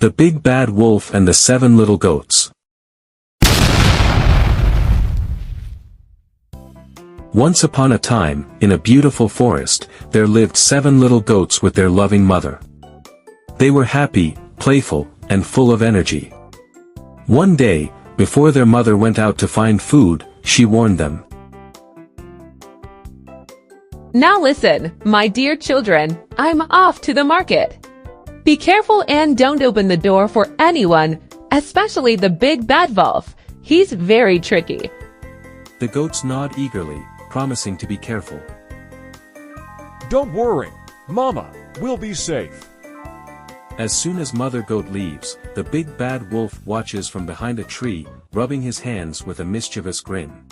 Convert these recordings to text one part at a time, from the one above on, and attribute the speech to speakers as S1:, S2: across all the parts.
S1: The Big Bad Wolf and the 7 Little Goats. Once upon a time, in a beautiful forest, there lived 7 little goats with their loving mother. They were happy, playful, and full of energy. One day, before their mother went out to find food, she warned them.
S2: Now listen, my dear children, I'm off to the market. Be careful and don't open the door for anyone, especially the big bad wolf. He's very tricky.
S1: The goats nod eagerly, promising to be careful.
S3: Don't worry, Mama, we'll be safe.
S1: As soon as Mother Goat leaves, the big bad wolf watches from behind a tree, rubbing his hands with a mischievous grin.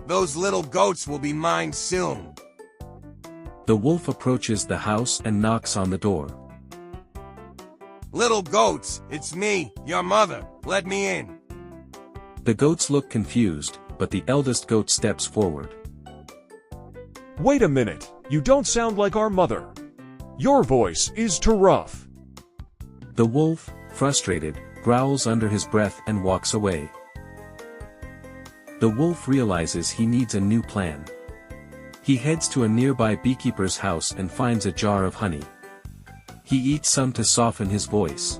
S4: Those little goats will be mine soon.
S1: The wolf approaches the house and knocks on the door.
S4: Little goats, it's me, your mother. Let me in.
S1: The goats look confused, but the eldest goat steps forward.
S3: Wait a minute, you don't sound like our mother. Your voice is too rough.
S1: The wolf, frustrated, growls under his breath and walks away. The wolf realizes he needs a new plan. He heads to a nearby beekeeper's house and finds a jar of honey. He eats some to soften his voice.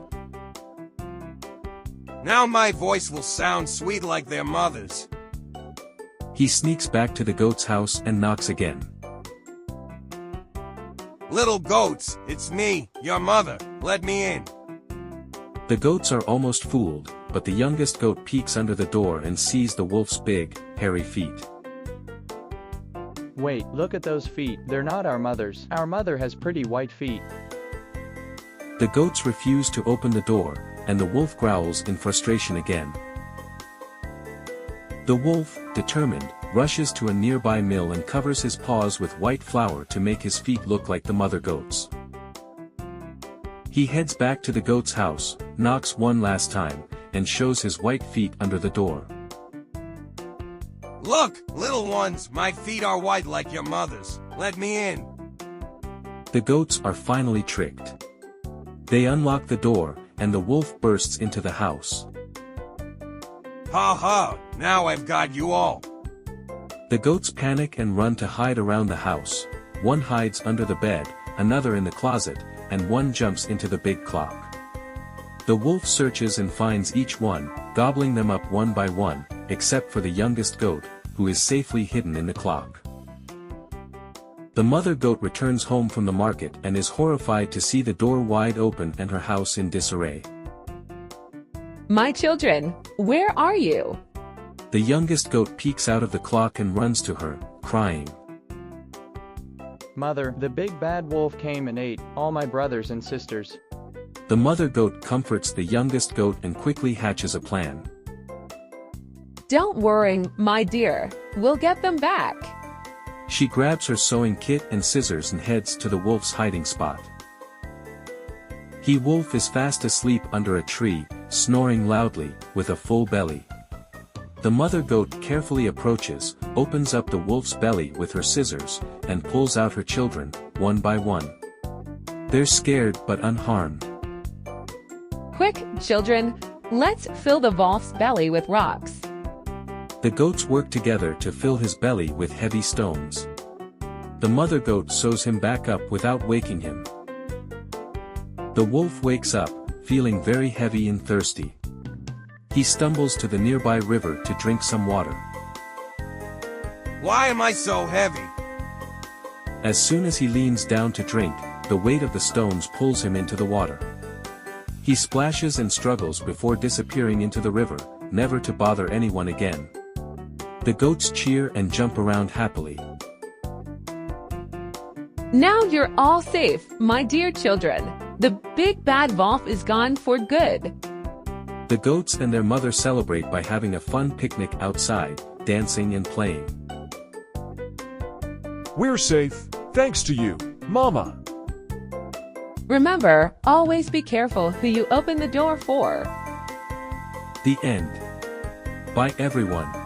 S4: Now my voice will sound sweet like their mother's.
S1: He sneaks back to the goat's house and knocks again.
S4: Little goats, it's me, your mother. Let me in.
S1: The goats are almost fooled, but the youngest goat peeks under the door and sees the wolf's big, hairy feet.
S5: Wait, look at those feet, they're not our mother's. Our mother has pretty white feet.
S1: The goats refuse to open the door, and the wolf growls in frustration again. The wolf, determined, rushes to a nearby mill and covers his paws with white flour to make his feet look like the mother goat's. He heads back to the goat's house, knocks one last time, and shows his white feet under the door.
S4: Look, little ones, my feet are white like your mother's. Let me in.
S1: The goats are finally tricked. They unlock the door, and the wolf bursts into the house.
S4: Ha ha, now I've got you all.
S1: The goats panic and run to hide around the house. One hides under the bed, another in the closet, and one jumps into the big clock. The wolf searches and finds each one, gobbling them up one by one, except for the youngest goat, who is safely hidden in the clock. The mother goat returns home from the market and is horrified to see the door wide open and her house in disarray.
S2: My children, where are you?
S1: The youngest goat peeks out of the clock and runs to her, crying.
S5: Mother, the big bad wolf came and ate all my brothers and sisters.
S1: The mother goat comforts the youngest goat and quickly hatches a plan.
S2: Don't worry, my dear, we'll get them back.
S1: She grabs her sewing kit and scissors and heads to the wolf's hiding spot. The wolf is fast asleep under a tree, snoring loudly, with a full belly. The mother goat carefully approaches, opens up the wolf's belly with her scissors, and pulls out her children, one by one. They're scared but unharmed.
S2: Quick, children, let's fill the wolf's belly with rocks.
S1: The goats work together to fill his belly with heavy stones. The mother goat sews him back up without waking him. The wolf wakes up, feeling very heavy and thirsty. He stumbles to the nearby river to drink some water.
S4: Why am I so heavy?
S1: As soon as he leans down to drink, the weight of the stones pulls him into the water. He splashes and struggles before disappearing into the river, never to bother anyone again. The goats cheer and jump around happily.
S2: Now you're all safe, my dear children. The big bad wolf is gone for good.
S1: The goats and their mother celebrate by having a fun picnic outside, dancing and playing.
S3: We're safe, thanks to you, Mama.
S2: Remember, always be careful who you open the door for.
S1: The end. Bye everyone.